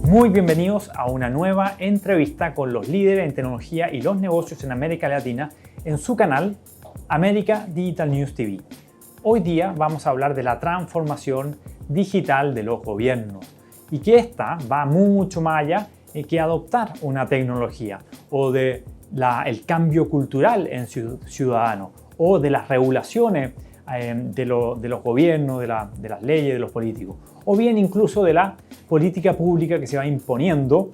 Muy bienvenidos a una nueva entrevista con los líderes en tecnología y los negocios en América Latina en su canal América Digital News TV. Hoy día vamos a hablar de la transformación digital de los gobiernos y que esta va mucho más allá que adoptar una tecnología o de el cambio cultural en ciudadanos o de las regulaciones de los gobiernos, de las leyes, de los políticos, o bien incluso de la política pública que se va imponiendo,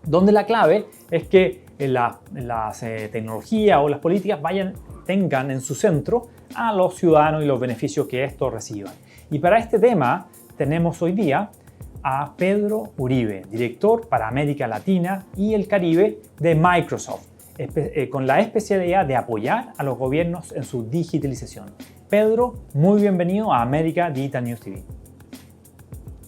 donde la clave es que las tecnologías o las políticas tengan en su centro a los ciudadanos y los beneficios que estos reciban. Y para este tema tenemos hoy día a Pedro Uribe, director para América Latina y el Caribe de Microsoft, con la especialidad de apoyar a los gobiernos en su digitalización. Pedro, muy bienvenido a América Digital News TV.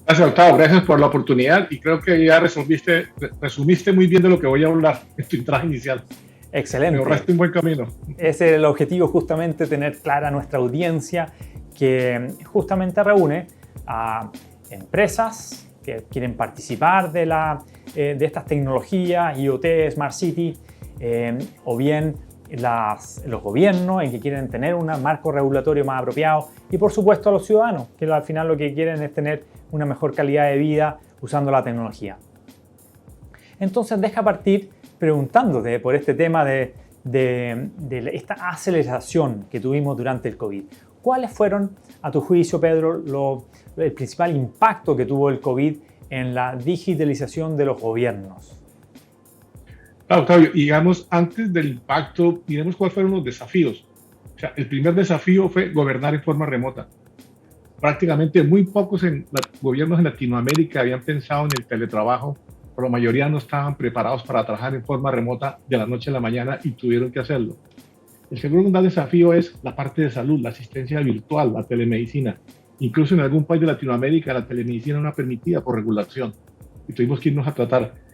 Gracias, Octavo. Gracias por la oportunidad y creo que ya resumiste muy bien de lo que voy a hablar en tu entrada inicial. Excelente. Me ahorraste un buen camino. Ese es el objetivo, justamente, tener clara nuestra audiencia que justamente reúne a empresas que quieren participar de estas tecnologías, IoT, Smart City, o bien los gobiernos en que quieren tener un marco regulatorio más apropiado y por supuesto a los ciudadanos que al final lo que quieren es tener una mejor calidad de vida usando la tecnología. Entonces deja partir preguntándote por este tema de esta aceleración que tuvimos durante el COVID. ¿Cuáles fueron, a tu juicio, Pedro, el principal impacto que tuvo el COVID en la digitalización de los gobiernos? Claro, Octavio, digamos, antes del impacto, miremos cuáles fueron los desafíos. O sea, el primer desafío fue gobernar en forma remota. Prácticamente muy pocos gobiernos en Latinoamérica habían pensado en el teletrabajo, pero la mayoría no estaban preparados para trabajar en forma remota de la noche a la mañana y tuvieron que hacerlo. El segundo gran desafío es la parte de salud, la asistencia virtual, la telemedicina. Incluso en algún país de Latinoamérica la telemedicina no era permitida por regulación y tuvimos que irnos a tratar.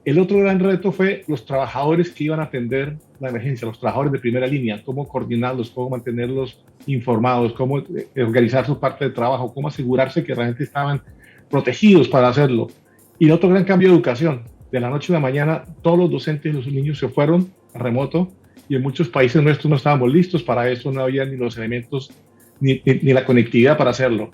El otro gran reto fue los trabajadores que iban a atender la emergencia, los trabajadores de primera línea, cómo coordinarlos, cómo mantenerlos informados, cómo organizar su parte de trabajo, cómo asegurarse que realmente estaban protegidos para hacerlo. Y el otro gran cambio de educación. De la noche a la mañana, todos los docentes y los niños se fueron a remoto y en muchos países nuestros no estábamos listos para eso, no había ni los elementos ni la conectividad para hacerlo.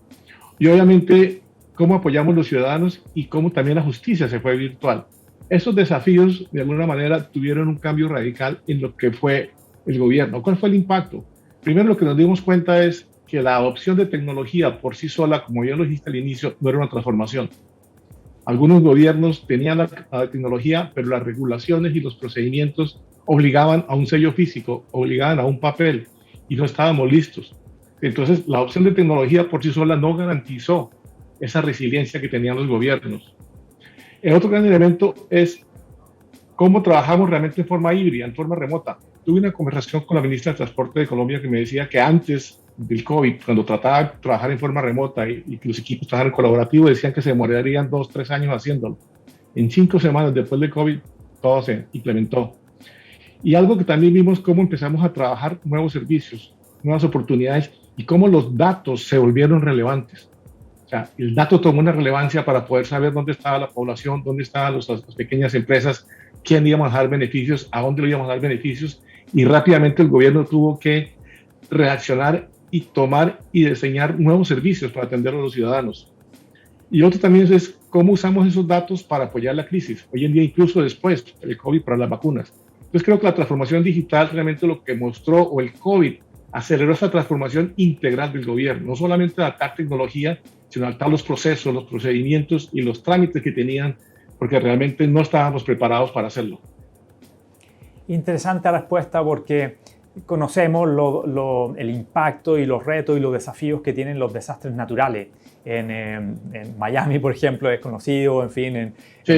Y obviamente, cómo apoyamos los ciudadanos y cómo también la justicia se fue virtual. Esos desafíos, de alguna manera, tuvieron un cambio radical en lo que fue el gobierno. ¿Cuál fue el impacto? Primero, lo que nos dimos cuenta es que la adopción de tecnología por sí sola, como ya lo dijiste al inicio, no era una transformación. Algunos gobiernos tenían la tecnología, pero las regulaciones y los procedimientos obligaban a un sello físico, obligaban a un papel, y no estábamos listos. Entonces, la adopción de tecnología por sí sola no garantizó esa resiliencia que tenían los gobiernos. El otro gran elemento es cómo trabajamos realmente en forma híbrida, en forma remota. Tuve una conversación con la ministra de Transporte de Colombia que me decía que antes del COVID, cuando trataba de trabajar en forma remota y que los equipos trabajaran colaborativo, decían que se demorarían 2-3 años haciéndolo. En 5 semanas después del COVID, todo se implementó. Y algo que también vimos, cómo empezamos a trabajar nuevos servicios, nuevas oportunidades y cómo los datos se volvieron relevantes. O sea, el dato tomó una relevancia para poder saber dónde estaba la población, dónde estaban las pequeñas empresas, quién íbamos a dar beneficios, a dónde le íbamos a dar beneficios, y rápidamente el gobierno tuvo que reaccionar y tomar y diseñar nuevos servicios para atender a los ciudadanos. Y otro también es cómo usamos esos datos para apoyar la crisis, hoy en día incluso después del COVID para las vacunas. Entonces creo que la transformación digital realmente lo que mostró, o el COVID, aceleró esta transformación integral del gobierno, no solamente adaptar tecnología, sino adaptar los procesos, los procedimientos y los trámites que tenían, porque realmente no estábamos preparados para hacerlo. Interesante respuesta, porque conocemos el impacto y los retos y los desafíos que tienen los desastres naturales. En Miami, por ejemplo, es conocido, en fin, en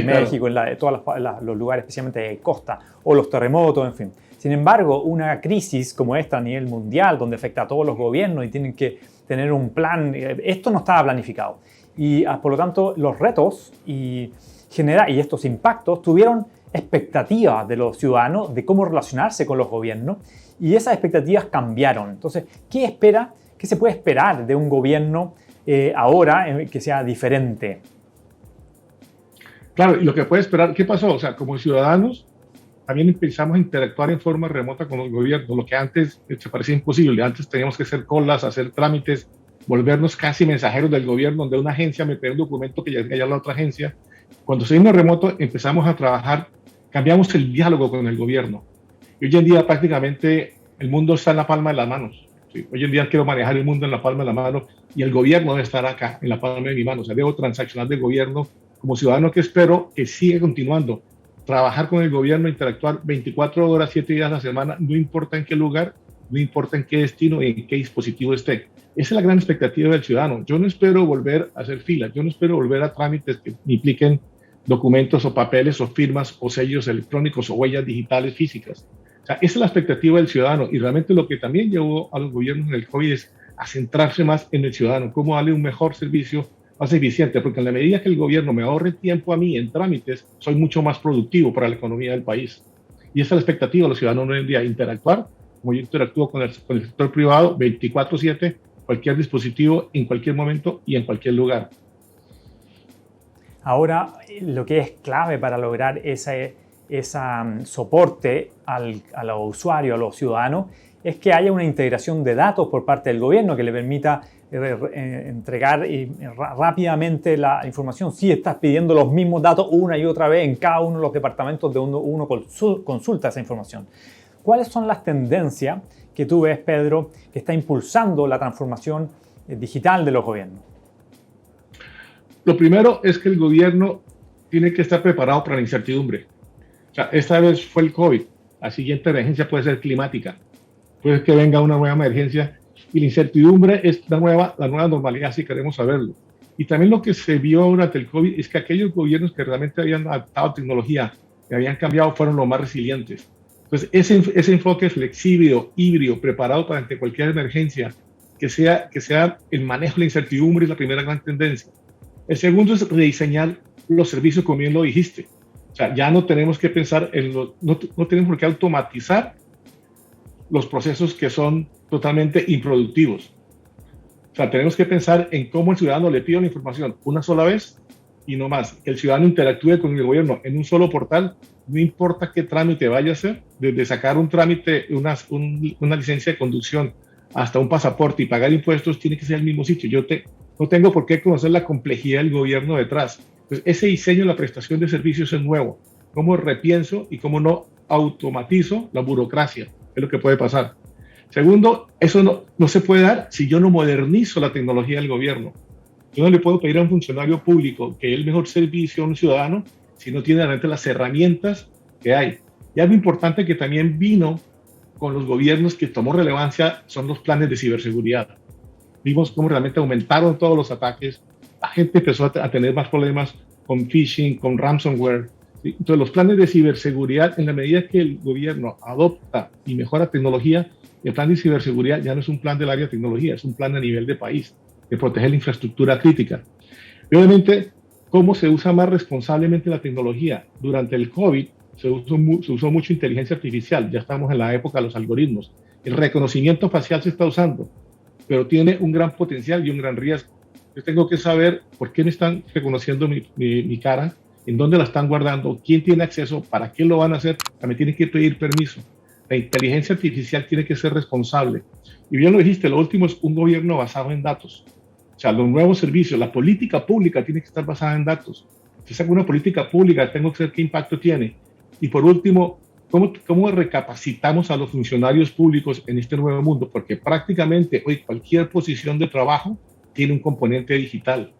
México, en todos los lugares, especialmente de costa, o los terremotos, en fin. Sin embargo, una crisis como esta a nivel mundial, donde afecta a todos los gobiernos y tienen que tener un plan, esto no estaba planificado. Y por lo tanto, los retos y estos impactos tuvieron expectativas de los ciudadanos de cómo relacionarse con los gobiernos, y esas expectativas cambiaron. Entonces, ¿qué se puede esperar de un gobierno ahora que sea diferente? Claro, y lo que puede esperar, ¿qué pasó? O sea, como ciudadanos, también empezamos a interactuar en forma remota con los gobiernos, lo que antes se parecía imposible. Antes teníamos que hacer colas, hacer trámites, volvernos casi mensajeros del gobierno, donde una agencia me pedía un documento que ya a la otra agencia. Cuando se vino remoto, empezamos a trabajar, cambiamos el diálogo con el gobierno. Y hoy en día prácticamente el mundo está en la palma de las manos. ¿Sí? Hoy en día quiero manejar el mundo en la palma de la mano y el gobierno debe estar acá, en la palma de mi mano. O sea, debo transaccionar del gobierno como ciudadano, que espero que siga continuando. Trabajar con el gobierno, interactuar 24 horas, 7 días a la semana, no importa en qué lugar, no importa en qué destino y en qué dispositivo esté. Esa es la gran expectativa del ciudadano. Yo no espero volver a hacer filas, yo no espero volver a trámites que impliquen documentos o papeles o firmas o sellos electrónicos o huellas digitales físicas. O sea, esa es la expectativa del ciudadano y realmente lo que también llevó a los gobiernos en el COVID es a centrarse más en el ciudadano, cómo darle un mejor servicio más eficiente, porque en la medida que el gobierno me ahorre tiempo a mí en trámites, soy mucho más productivo para la economía del país. Y esa es la expectativa de los ciudadanos hoy en día, interactuar, como yo interactúo con el sector privado 24/7, cualquier dispositivo, en cualquier momento y en cualquier lugar. Ahora, lo que es clave para lograr ese soporte a los usuarios, a los ciudadanos, es que haya una integración de datos por parte del gobierno que le permita entregar rápidamente la información. Si estás pidiendo los mismos datos una y otra vez en cada uno de los departamentos de uno consulta esa información. ¿Cuáles son las tendencias que tú ves, Pedro, que está impulsando la transformación digital de los gobiernos? Lo primero es que el gobierno tiene que estar preparado para la incertidumbre. O sea, esta vez fue el COVID, la siguiente emergencia puede ser climática, puede que venga una nueva emergencia y la incertidumbre es la nueva normalidad si queremos saberlo. Y también lo que se vio durante el COVID es que aquellos gobiernos que realmente habían adaptado tecnología, que habían cambiado, fueron los más resilientes. Entonces, ese enfoque flexible, híbrido, preparado para ante cualquier emergencia, que sea el manejo de la incertidumbre es la primera gran tendencia. El segundo es rediseñar los servicios, como bien lo dijiste. O sea, ya no tenemos que pensar no tenemos por qué automatizar los procesos que son totalmente improductivos. O sea, tenemos que pensar en cómo el ciudadano le pide la información una sola vez y no más. Que el ciudadano interactúe con el gobierno en un solo portal, no importa qué trámite vaya a hacer, desde sacar un trámite, una licencia de conducción, hasta un pasaporte y pagar impuestos, tiene que ser el mismo sitio. No tengo por qué conocer la complejidad del gobierno detrás. Entonces, ese diseño de la prestación de servicios es nuevo. ¿Cómo repienso y cómo no automatizo la burocracia? Es lo que puede pasar. Segundo, eso no se puede dar si yo no modernizo la tecnología del gobierno. Yo no le puedo pedir a un funcionario público que dé el mejor servicio a un ciudadano si no tiene realmente las herramientas que hay. Y algo importante que también vino con los gobiernos que tomó relevancia son los planes de ciberseguridad. Vimos cómo realmente aumentaron todos los ataques, la gente empezó a tener más problemas con phishing, con ransomware. ¿Sí? Entonces los planes de ciberseguridad, en la medida que el gobierno adopta y mejora tecnología, el plan de ciberseguridad ya no es un plan del área de tecnología, es un plan a nivel de país, de proteger la infraestructura crítica. Y obviamente, ¿cómo se usa más responsablemente la tecnología? Durante el COVID se usó mucho inteligencia artificial, ya estamos en la época de los algoritmos. El reconocimiento facial se está usando, pero tiene un gran potencial y un gran riesgo. Yo tengo que saber por qué me están reconociendo mi cara, en dónde la están guardando, quién tiene acceso, para qué lo van a hacer, también tienen que pedir permiso. La inteligencia artificial tiene que ser responsable. Y bien lo dijiste, lo último es un gobierno basado en datos. O sea, los nuevos servicios, la política pública tiene que estar basada en datos. Si saco una política pública, tengo que saber qué impacto tiene. Y por último, ¿cómo recapacitamos a los funcionarios públicos en este nuevo mundo? Porque prácticamente hoy cualquier posición de trabajo tiene un componente digital.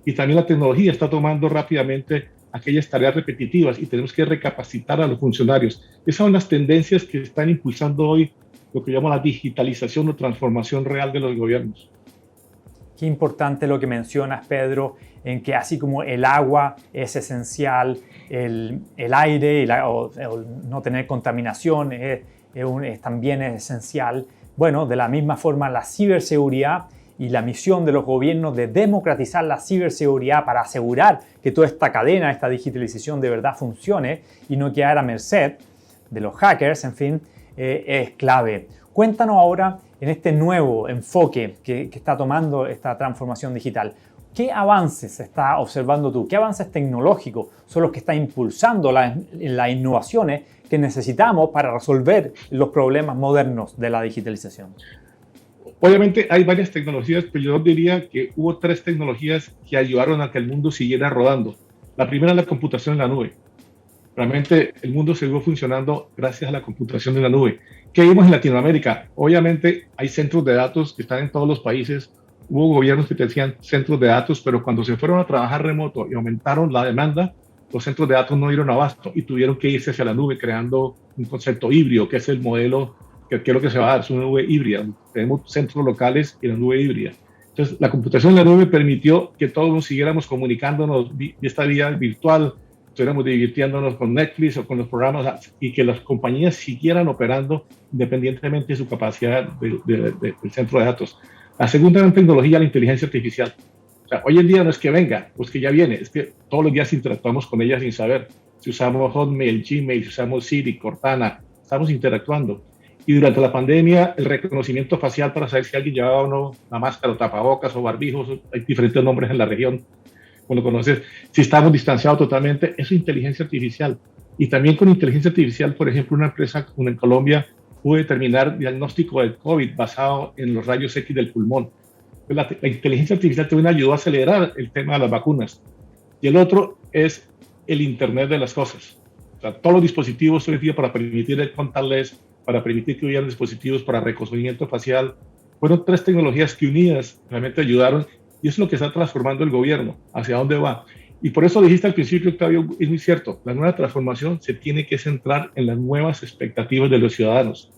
Y también la tecnología está tomando rápidamente aquellas tareas repetitivas y tenemos que recapacitar a los funcionarios. Esas son las tendencias que están impulsando hoy lo que llamo la digitalización o transformación real de los gobiernos. Qué importante lo que mencionas, Pedro, en que así como el agua es esencial, el aire o no tener contaminación también es esencial. Bueno, de la misma forma la ciberseguridad y la misión de los gobiernos de democratizar la ciberseguridad para asegurar que toda esta cadena, esta digitalización de verdad funcione y no quedar a merced de los hackers, en fin, es clave. Cuéntanos ahora, en este nuevo enfoque que está tomando esta transformación digital, ¿Qué avances está observando tú? ¿Qué avances tecnológicos son los que están impulsando las innovaciones que necesitamos para resolver los problemas modernos de la digitalización? Obviamente hay varias tecnologías, pero yo diría que hubo 3 tecnologías que ayudaron a que el mundo siguiera rodando. La primera es la computación en la nube. Realmente el mundo siguió funcionando gracias a la computación en la nube. ¿Qué vimos en Latinoamérica? Obviamente hay centros de datos que están en todos los países. Hubo gobiernos que tenían centros de datos, pero cuando se fueron a trabajar remoto y aumentaron la demanda, los centros de datos no dieron abasto y tuvieron que irse hacia la nube creando un concepto híbrido, que es el modelo que es lo que se va a dar, es una nube híbrida. Tenemos centros locales y la nube híbrida. Entonces, la computación en la nube permitió que todos nos siguiéramos comunicándonos de esta vía virtual, estuviéramos divirtiéndonos con Netflix o con los programas y que las compañías siguieran operando independientemente de su capacidad del centro de datos. La segunda gran tecnología, la inteligencia artificial. O sea, hoy en día no es que venga, pues que ya viene, es que todos los días interactuamos con ella sin saber. Si usamos Hotmail, Gmail, si usamos Siri, Cortana, estamos interactuando. Y durante la pandemia, el reconocimiento facial para saber si alguien llevaba o no una máscara o tapabocas o barbijos, hay diferentes nombres en la región, cuando conoces, si estamos distanciados totalmente, eso es inteligencia artificial. Y también con inteligencia artificial, por ejemplo, una empresa en Colombia pudo determinar diagnóstico del COVID basado en los rayos X del pulmón. La inteligencia artificial también ayudó a acelerar el tema de las vacunas. Y el otro es el Internet de las cosas. O sea, todos los dispositivos hoy día para permitir el contactless, para permitir que hubieran dispositivos para reconocimiento facial, fueron 3 tecnologías que unidas realmente ayudaron, y eso es lo que está transformando el gobierno, hacia dónde va. Y por eso dijiste al principio, Octavio, es muy cierto, la nueva transformación se tiene que centrar en las nuevas expectativas de los ciudadanos.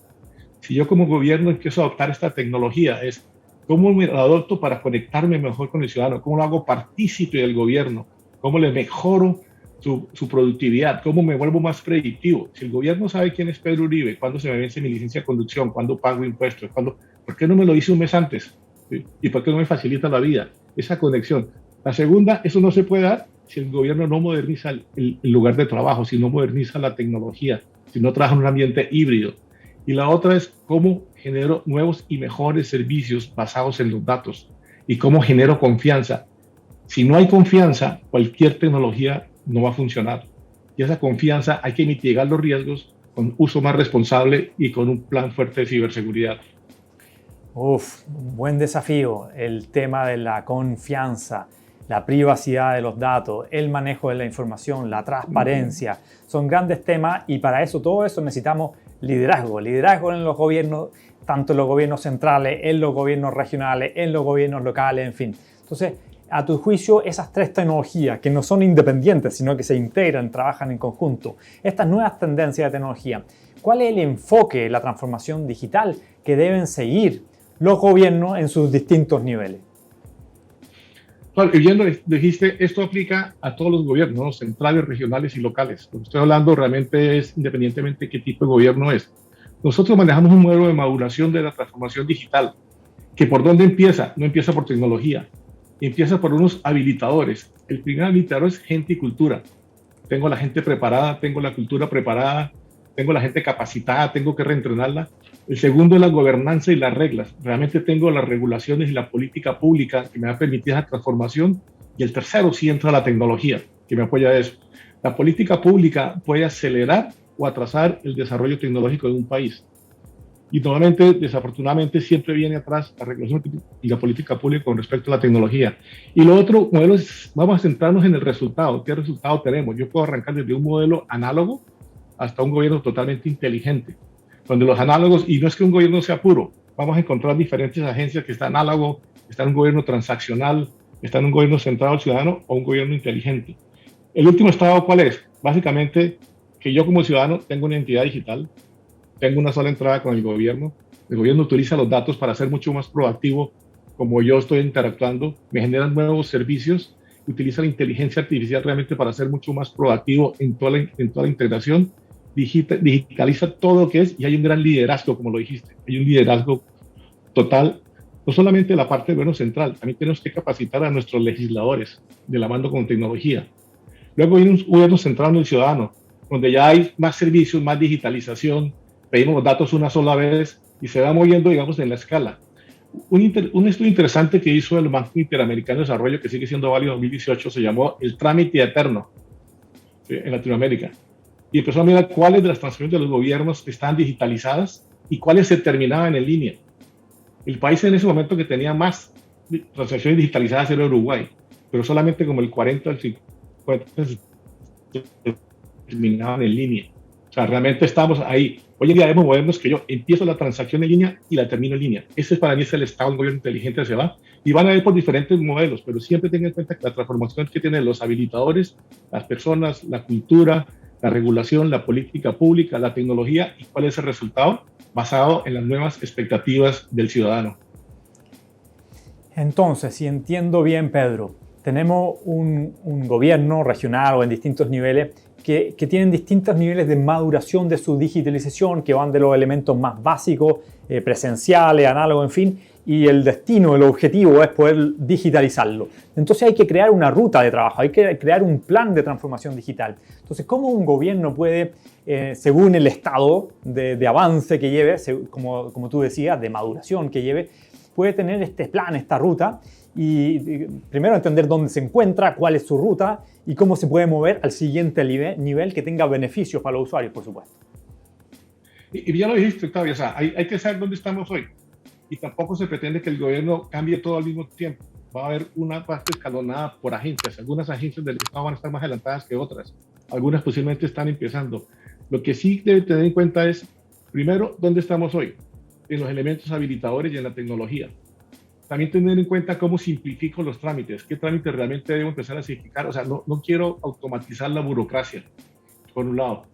Si yo como gobierno empiezo a adoptar esta tecnología, es cómo me la adopto para conectarme mejor con el ciudadano, cómo lo hago partícipe del gobierno, cómo le mejoro su productividad, cómo me vuelvo más predictivo. Si el gobierno sabe quién es Pedro Uribe, cuándo se me vence mi licencia de conducción, cuándo pago impuestos, ¿por qué no me lo dice un mes antes? ¿Sí? ¿Y por qué no me facilita la vida? Esa conexión. La segunda, eso no se puede dar si el gobierno no moderniza el lugar de trabajo, si no moderniza la tecnología, si no trabaja en un ambiente híbrido. Y la otra es cómo genero nuevos y mejores servicios basados en los datos y cómo genero confianza. Si no hay confianza, cualquier tecnología no va a funcionar. Y esa confianza hay que mitigar los riesgos con uso más responsable y con un plan fuerte de ciberseguridad. Un buen desafío el tema de la confianza, la privacidad de los datos, el manejo de la información, la transparencia. Son grandes temas y para eso, todo eso necesitamos liderazgo en los gobiernos, tanto en los gobiernos centrales, en los gobiernos regionales, en los gobiernos locales, en fin. Entonces, a tu juicio, esas 3 tecnologías que no son independientes, sino que se integran, trabajan en conjunto, estas nuevas tendencias de tecnología, ¿cuál es el enfoque, la transformación digital que deben seguir los gobiernos en sus distintos niveles? Claro, y bien lo dijiste, esto aplica a todos los gobiernos, centrales, regionales y locales. Lo que estoy hablando realmente es independientemente de qué tipo de gobierno es. Nosotros manejamos un modelo de maduración de la transformación digital, que por dónde empieza, no empieza por tecnología, empieza por unos habilitadores. El primer habilitador es gente y cultura. Tengo la gente preparada, tengo la cultura preparada, tengo la gente capacitada, tengo que reentrenarla. El segundo es la gobernanza y las reglas. Realmente tengo las regulaciones y la política pública que me va a permitir esa transformación. Y el tercero sí entra la tecnología, que me apoya a eso. La política pública puede acelerar o atrasar el desarrollo tecnológico de un país. Y normalmente, desafortunadamente, siempre viene atrás la regulación y la política pública con respecto a la tecnología. Y lo otro modelo es, vamos a centrarnos en el resultado. ¿Qué resultado tenemos? Yo puedo arrancar desde un modelo análogo hasta un gobierno totalmente inteligente, donde los análogos, y no es que un gobierno sea puro, vamos a encontrar diferentes agencias que están análogo, está en un gobierno transaccional, está en un gobierno centrado al ciudadano o un gobierno inteligente. El último estado, ¿cuál es? Básicamente, que yo como ciudadano tengo una entidad digital, tengo una sola entrada con el gobierno utiliza los datos para ser mucho más proactivo, como yo estoy interactuando, me generan nuevos servicios, utiliza la inteligencia artificial realmente para ser mucho más proactivo en toda la integración, digitaliza todo lo que es y hay un gran liderazgo, como lo dijiste, hay un liderazgo total, no solamente la parte del gobierno central, también tenemos que capacitar a nuestros legisladores de la mano con tecnología. Luego hay un gobierno centrado en el ciudadano, donde ya hay más servicios, más digitalización, pedimos los datos una sola vez y se va moviendo, digamos, en la escala. Un estudio interesante que hizo el Banco Interamericano de Desarrollo, que sigue siendo válido en 2018, se llamó El trámite eterno, ¿sí?, en Latinoamérica. Y empezó a mirar cuáles de las transacciones de los gobiernos estaban digitalizadas y cuáles se terminaban en línea. El país en ese momento que tenía más transacciones digitalizadas era Uruguay, pero solamente como el 40 o el 50 terminaban en línea. O sea, realmente estamos ahí. Hoy en día debemos movernos que yo empiezo la transacción en línea y la termino en línea. Ese para mí es el estado de un gobierno inteligente se va. Y van a ver por diferentes modelos, pero siempre tengan en cuenta que la transformación que tienen los habilitadores, las personas, la cultura, la regulación, la política pública, la tecnología y cuál es el resultado basado en las nuevas expectativas del ciudadano. Entonces, si entiendo bien, Pedro, tenemos un gobierno regional o en distintos niveles que tienen distintos niveles de maduración de su digitalización, que van de los elementos más básicos, presenciales, análogos, en fin, y el destino, el objetivo es poder digitalizarlo. Entonces hay que crear una ruta de trabajo, hay que crear un plan de transformación digital. Entonces, ¿cómo un gobierno puede, según el estado de avance que lleve, como tú decías, de maduración que lleve, puede tener este plan, esta ruta, y primero entender dónde se encuentra, cuál es su ruta y cómo se puede mover al siguiente nivel que tenga beneficios para los usuarios, por supuesto? Y ya lo dijiste, Octavio, o sea, hay que saber dónde estamos hoy. Y tampoco se pretende que el gobierno cambie todo al mismo tiempo. Va a haber una parte escalonada por agencias. Algunas agencias del Estado van a estar más adelantadas que otras. Algunas posiblemente están empezando. Lo que sí debe tener en cuenta es, primero, dónde estamos hoy, en los elementos habilitadores y en la tecnología. También tener en cuenta cómo simplifico los trámites, qué trámites realmente debo empezar a simplificar. O sea, no quiero automatizar la burocracia, por un lado.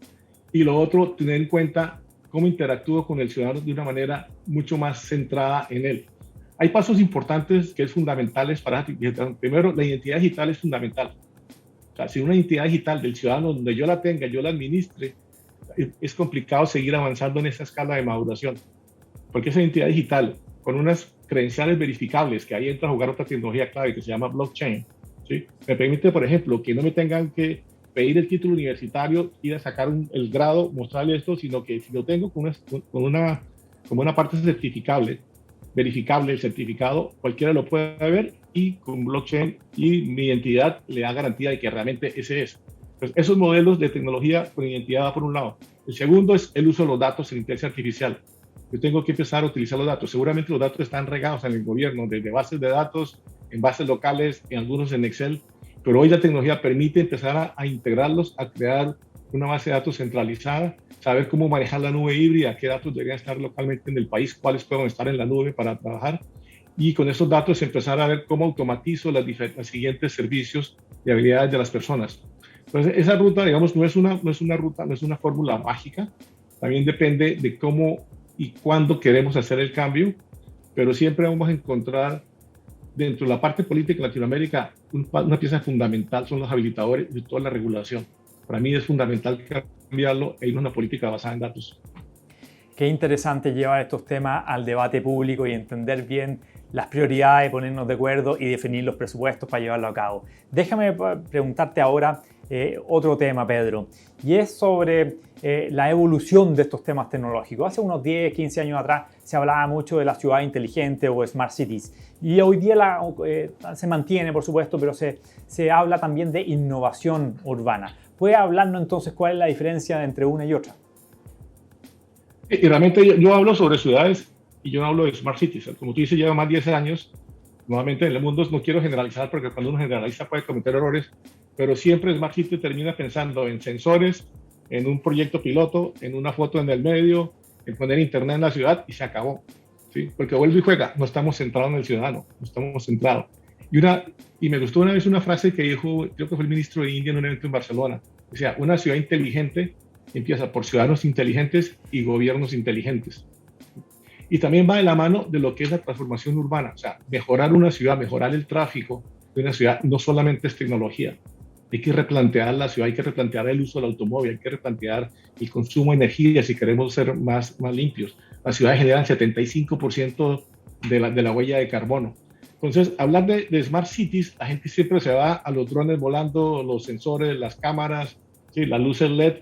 Y lo otro, tener en cuenta cómo interactúo con el ciudadano de una manera mucho más centrada en él. Hay pasos importantes que es fundamentales para... Primero, la identidad digital es fundamental. O sea, si una identidad digital del ciudadano, donde yo la tenga, yo la administre, es complicado seguir avanzando en esa escala de maduración. Porque esa identidad digital, con unas credenciales verificables, que ahí entra a jugar otra tecnología clave que se llama blockchain, ¿sí?, me permite, por ejemplo, que no me tengan que pedir el título universitario, ir a sacar el grado, mostrarle esto, sino que si lo tengo como una parte certificable, verificable el certificado, cualquiera lo puede ver y con blockchain y mi identidad le da garantía de que realmente ese es. Pues esos modelos de tecnología con identidad va por un lado. El segundo es el uso de los datos en inteligencia artificial. Yo tengo que empezar a utilizar los datos. Seguramente los datos están regados en el gobierno, desde bases de datos, en bases locales, en algunos en Excel, pero hoy la tecnología permite empezar a integrarlos, a crear una base de datos centralizada, saber cómo manejar la nube híbrida, qué datos deberían estar localmente en el país, cuáles pueden estar en la nube para trabajar, y con esos datos empezar a ver cómo automatizo los siguientes servicios y habilidades de las personas. Entonces, esa ruta, digamos, no es una fórmula mágica, también depende de cómo y cuándo queremos hacer el cambio, pero siempre vamos a encontrar dentro de la parte política de Latinoamérica una pieza fundamental, son los habilitadores y toda la regulación. Para mí es fundamental cambiarlo e ir a una política basada en datos. Qué interesante llevar estos temas al debate público y entender bien las prioridades, ponernos de acuerdo y definir los presupuestos para llevarlo a cabo. Déjame preguntarte ahora otro tema, Pedro, y es sobre la evolución de estos temas tecnológicos. Hace unos 10, 15 años atrás se hablaba mucho de la ciudad inteligente o Smart Cities, y hoy día se mantiene, por supuesto, pero se habla también de innovación urbana. ¿Puede hablarnos entonces cuál es la diferencia entre una y otra? Y realmente yo hablo sobre ciudades y yo no hablo de Smart Cities. Como tú dices, lleva más de 10 años. Nuevamente en el mundo no quiero generalizar porque cuando uno generaliza puede cometer errores, pero siempre Smart City termina pensando en sensores, en un proyecto piloto, en una foto en el medio, en poner internet en la ciudad y se acabó, ¿sí? Porque vuelve y juega, no estamos centrados en el ciudadano, no estamos centrados. Y me gustó una vez una frase que dijo, creo que fue el ministro de India en un evento en Barcelona, decía, una ciudad inteligente empieza por ciudadanos inteligentes y gobiernos inteligentes. Y también va de la mano de lo que es la transformación urbana, o sea, mejorar una ciudad, mejorar el tráfico de una ciudad no solamente es tecnología. Hay que replantear la ciudad, hay que replantear el uso del automóvil, hay que replantear el consumo de energía si queremos ser más limpios. Las ciudades generan 75% de la huella de carbono. Entonces, hablar de Smart Cities, la gente siempre se va a los drones volando, los sensores, las cámaras, ¿sí?, las luces LED,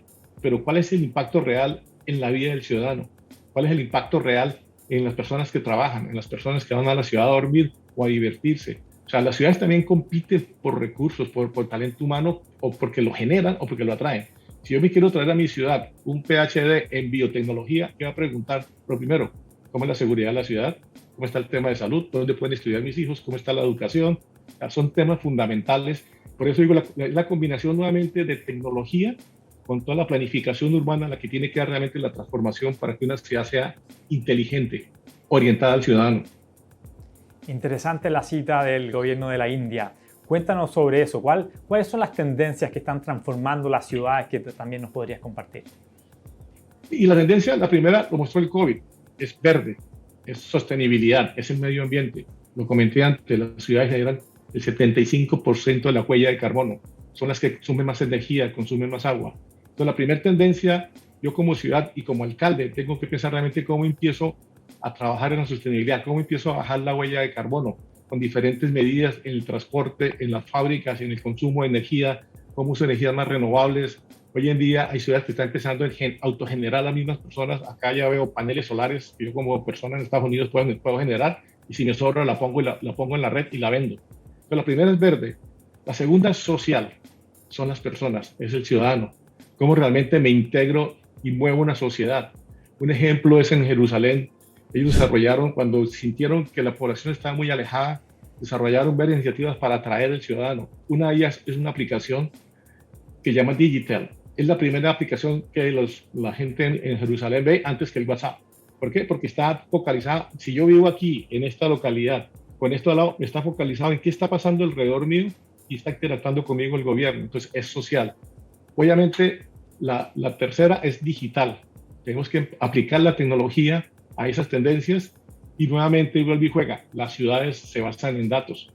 pero ¿cuál es el impacto real en la vida del ciudadano? ¿Cuál es el impacto real en las personas que trabajan, en las personas que van a la ciudad a dormir o a divertirse. O sea, las ciudades también compiten por recursos, por talento humano, o porque lo generan o porque lo atraen. Si yo me quiero traer a mi ciudad un PhD en biotecnología, ¿qué va a preguntar? Lo primero, ¿cómo es la seguridad de la ciudad? ¿Cómo está el tema de salud? ¿Dónde pueden estudiar mis hijos? ¿Cómo está la educación? O sea, son temas fundamentales. Por eso digo, la combinación nuevamente de tecnología con toda la planificación urbana la que tiene que dar realmente la transformación para que una ciudad sea inteligente, orientada al ciudadano. Interesante la cita del gobierno de la India. Cuéntanos sobre eso. ¿Cuáles son las tendencias que están transformando las ciudades que también nos podrías compartir? Y la tendencia, la primera, lo mostró el COVID, es verde, es sostenibilidad, es el medio ambiente. Lo comenté antes, las ciudades generan el 75% de la huella de carbono. Son las que consumen más energía, consumen más agua. Entonces, la primera tendencia, yo como ciudad y como alcalde, tengo que pensar realmente cómo empiezo a trabajar en la sostenibilidad, cómo empiezo a bajar la huella de carbono con diferentes medidas en el transporte, en las fábricas, en el consumo de energía, cómo uso energías más renovables. Hoy en día hay ciudades que están empezando a autogenerar a las mismas personas. Acá ya veo paneles solares que yo como persona en Estados Unidos puedo generar, y si me sobra la pongo en la red y la vendo. Entonces, la primera es verde. La segunda es social, son las personas, es el ciudadano. Cómo realmente me integro y muevo una sociedad. Un ejemplo es en Jerusalén. Ellos desarrollaron, cuando sintieron que la población estaba muy alejada, desarrollaron varias iniciativas para atraer al ciudadano. Una de ellas es una aplicación que se llama Digital. Es la primera aplicación que la gente en Jerusalén ve antes que el WhatsApp. ¿Por qué? Porque está focalizada. Si yo vivo aquí, en esta localidad, con esto al lado, está focalizado en qué está pasando alrededor mío y está interactuando conmigo el gobierno. Entonces, es social. Obviamente, la tercera es digital. Tenemos que aplicar la tecnología a esas tendencias y nuevamente vuelve y juega. Las ciudades se basan en datos.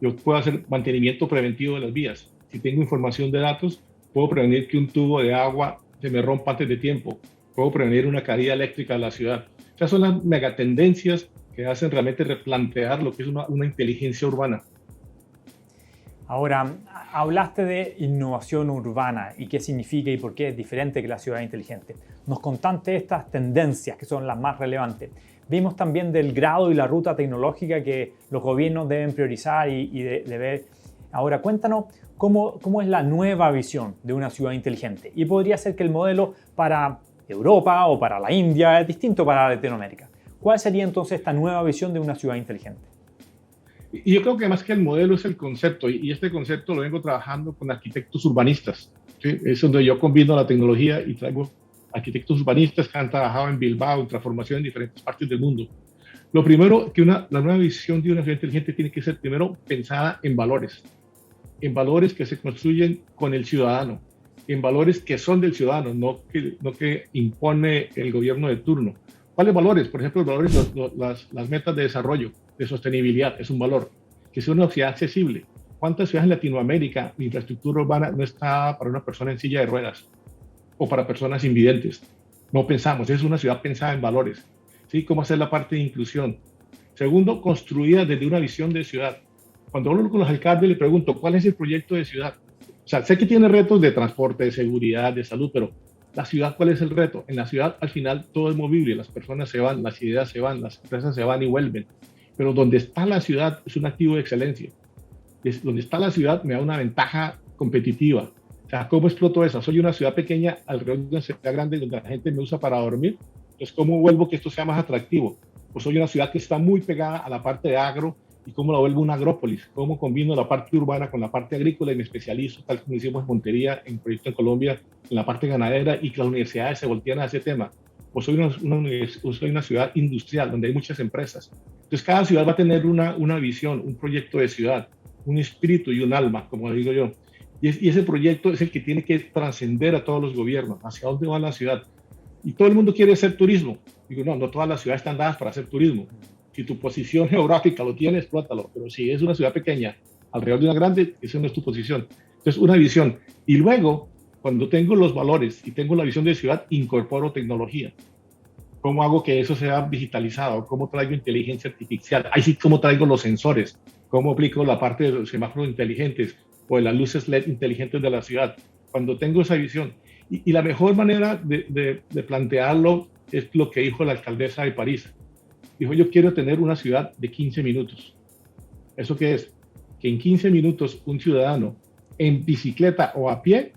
Yo puedo hacer mantenimiento preventivo de las vías. Si tengo información de datos, puedo prevenir que un tubo de agua se me rompa antes de tiempo. Puedo prevenir una caída eléctrica de la ciudad. Esas son las megatendencias que hacen realmente replantear lo que es una inteligencia urbana. Ahora, hablaste de innovación urbana y qué significa y por qué es diferente que la ciudad inteligente. Nos contaste estas tendencias que son las más relevantes. Vimos también del grado y la ruta tecnológica que los gobiernos deben priorizar y de ver. Ahora, cuéntanos cómo es la nueva visión de una ciudad inteligente. Y podría ser que el modelo para Europa o para la India es distinto para Latinoamérica. ¿Cuál sería entonces esta nueva visión de una ciudad inteligente? Y yo creo que más que el modelo es el concepto, y este concepto lo vengo trabajando con arquitectos urbanistas, ¿sí? Es donde yo combino la tecnología y traigo arquitectos urbanistas que han trabajado en Bilbao, en transformación en diferentes partes del mundo. Lo primero, que la nueva visión de una ciudad inteligente tiene que ser primero pensada en valores que se construyen con el ciudadano, en valores que son del ciudadano, no que impone el gobierno de turno. ¿Cuáles valores? Por ejemplo, los valores, las metas de desarrollo, de sostenibilidad, es un valor. Que sea una ciudad accesible. ¿Cuántas ciudades en Latinoamérica la infraestructura urbana no está para una persona en silla de ruedas o para personas invidentes? No pensamos, es una ciudad pensada en valores. ¿Sí? ¿Cómo hacer la parte de inclusión? Segundo, construida desde una visión de ciudad. Cuando hablo con los alcaldes le pregunto, ¿cuál es el proyecto de ciudad? O sea, sé que tiene retos de transporte, de seguridad, de salud, pero la ciudad, ¿cuál es el reto? En la ciudad, al final, todo es movible, las personas se van, las ideas se van, las empresas se van y vuelven. Pero donde está la ciudad es un activo de excelencia. Donde está la ciudad me da una ventaja competitiva. O sea, ¿cómo exploto eso? Soy una ciudad pequeña alrededor de una ciudad grande donde la gente me usa para dormir. Entonces, ¿cómo vuelvo que esto sea más atractivo? Pues soy una ciudad que está muy pegada a la parte de agro, y cómo la vuelvo una agrópolis, cómo combino la parte urbana con la parte agrícola y me especializo, tal como hicimos en Montería, en Proyecto en Colombia, en la parte ganadera, y que las universidades se voltean a ese tema. Pues soy una ciudad industrial donde hay muchas empresas. Entonces cada ciudad va a tener una visión, un proyecto de ciudad, un espíritu y un alma, como digo yo. Y ese proyecto es el que tiene que trascender a todos los gobiernos, hacia dónde va la ciudad. Y todo el mundo quiere hacer turismo. Digo, no todas las ciudades están dadas para hacer turismo. Si tu posición geográfica lo tiene, explótalo. Pero si es una ciudad pequeña, alrededor de una grande, esa no es tu posición. Entonces, una visión. Y luego, cuando tengo los valores y tengo la visión de ciudad, incorporo tecnología. ¿Cómo hago que eso sea digitalizado? ¿Cómo traigo inteligencia artificial? Ahí sí, ¿cómo traigo los sensores? ¿Cómo aplico la parte de los semáforos inteligentes o de las luces LED inteligentes de la ciudad? Cuando tengo esa visión. Y la mejor manera de plantearlo es lo que dijo la alcaldesa de París. dijo, yo quiero tener una ciudad de 15 minutos. ¿Eso qué es? Que en 15 minutos un ciudadano en bicicleta o a pie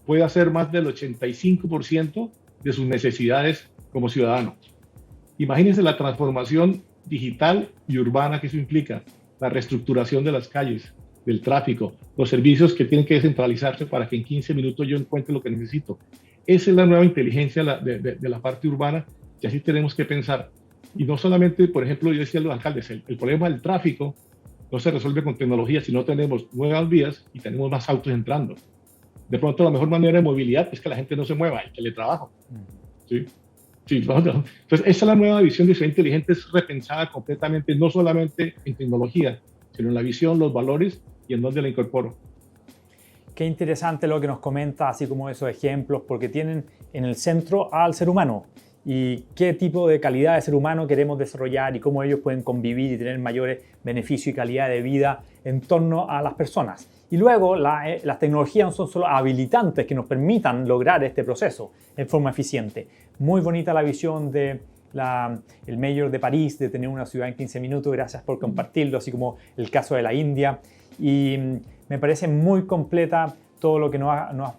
puede hacer más del 85% de sus necesidades como ciudadano. Imagínense la transformación digital y urbana que eso implica, la reestructuración de las calles, del tráfico, los servicios que tienen que descentralizarse para que en 15 minutos yo encuentre lo que necesito. Esa es la nueva inteligencia de la parte urbana y así tenemos que pensar. Y no solamente, por ejemplo, yo decía a los alcaldes, el problema del tráfico no se resuelve con tecnología si no tenemos nuevas vías y tenemos más autos entrando. De pronto la mejor manera de movilidad es que la gente no se mueva, el teletrabajo. ¿Sí? Sí, entonces esa es la nueva visión de ciudad inteligente, es repensada completamente, no solamente en tecnología, sino en la visión, los valores y en dónde la incorporo. Qué interesante lo que nos comenta, así como esos ejemplos, porque tienen en el centro al ser humano y qué tipo de calidad de ser humano queremos desarrollar y cómo ellos pueden convivir y tener mayores beneficios y calidad de vida en torno a las personas. Y luego las tecnologías no son solo habilitantes que nos permitan lograr este proceso en forma eficiente. Muy bonita la visión de el mayor de París de tener una ciudad en 15 minutos, gracias por compartirlo, así como el caso de la India. Y me parece muy completa todo lo que nos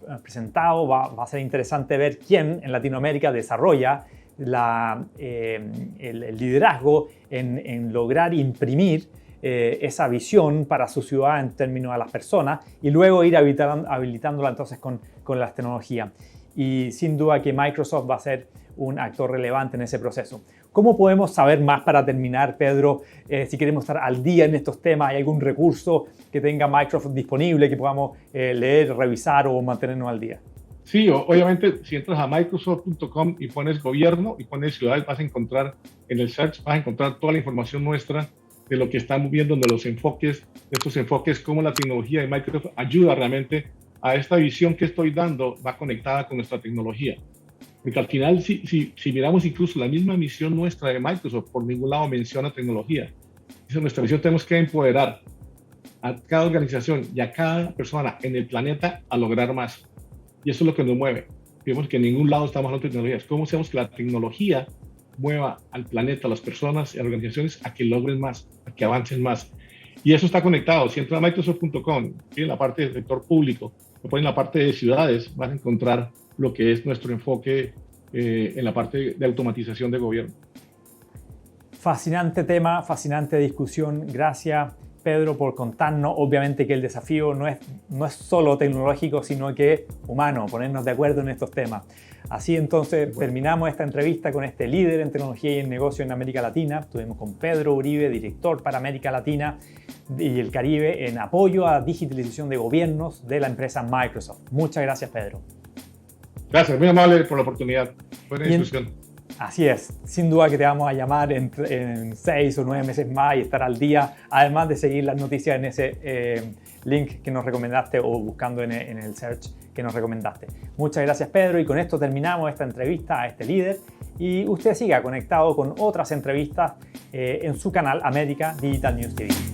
has presentado. Va a ser interesante ver quién en Latinoamérica desarrolla el liderazgo en lograr imprimir esa visión para su ciudad en términos de las personas y luego ir habilitándola entonces con las tecnologías. Y sin duda que Microsoft va a ser un actor relevante en ese proceso. ¿Cómo podemos saber más para terminar, Pedro? Si queremos estar al día en estos temas, ¿hay algún recurso que tenga Microsoft disponible que podamos leer, revisar o mantenernos al día? Sí, obviamente si entras a microsoft.com y pones gobierno y pones ciudades, vas a encontrar en el search, vas a encontrar toda la información nuestra de lo que estamos viendo, de los enfoques, de estos enfoques, cómo la tecnología de Microsoft ayuda realmente a esta visión que estoy dando, va conectada con nuestra tecnología. Porque al final, si miramos incluso la misma misión nuestra de Microsoft, por ningún lado menciona tecnología. Dice, nuestra misión tenemos que empoderar a cada organización y a cada persona en el planeta a lograr más. Y eso es lo que nos mueve. Vemos que en ningún lado estamos hablando de tecnologías. ¿Cómo hacemos que la tecnología mueva al planeta, a las personas y a las organizaciones a que logren más, a que avancen más? Y eso está conectado. Si entras a Microsoft.com, en la parte del sector público, después en la parte de ciudades, vas a encontrar lo que es nuestro enfoque en la parte de automatización de gobierno. Fascinante tema, fascinante discusión. Gracias, Pedro, por contarnos. Obviamente que el desafío no es solo tecnológico, sino que humano, ponernos de acuerdo en estos temas. Así entonces terminamos esta entrevista con este líder en tecnología y en negocio en América Latina. Estuvimos con Pedro Uribe, director para América Latina y el Caribe en apoyo a digitalización de gobiernos de la empresa Microsoft. Muchas gracias, Pedro. Gracias, muy amable por la oportunidad. Buena discusión. Así es, sin duda que te vamos a llamar en 6 o 9 meses más y estar al día, además de seguir las noticias en ese link que nos recomendaste o buscando en el search que nos recomendaste. Muchas gracias, Pedro, y con esto terminamos esta entrevista a este líder y usted siga conectado con otras entrevistas en su canal América Digital News TV.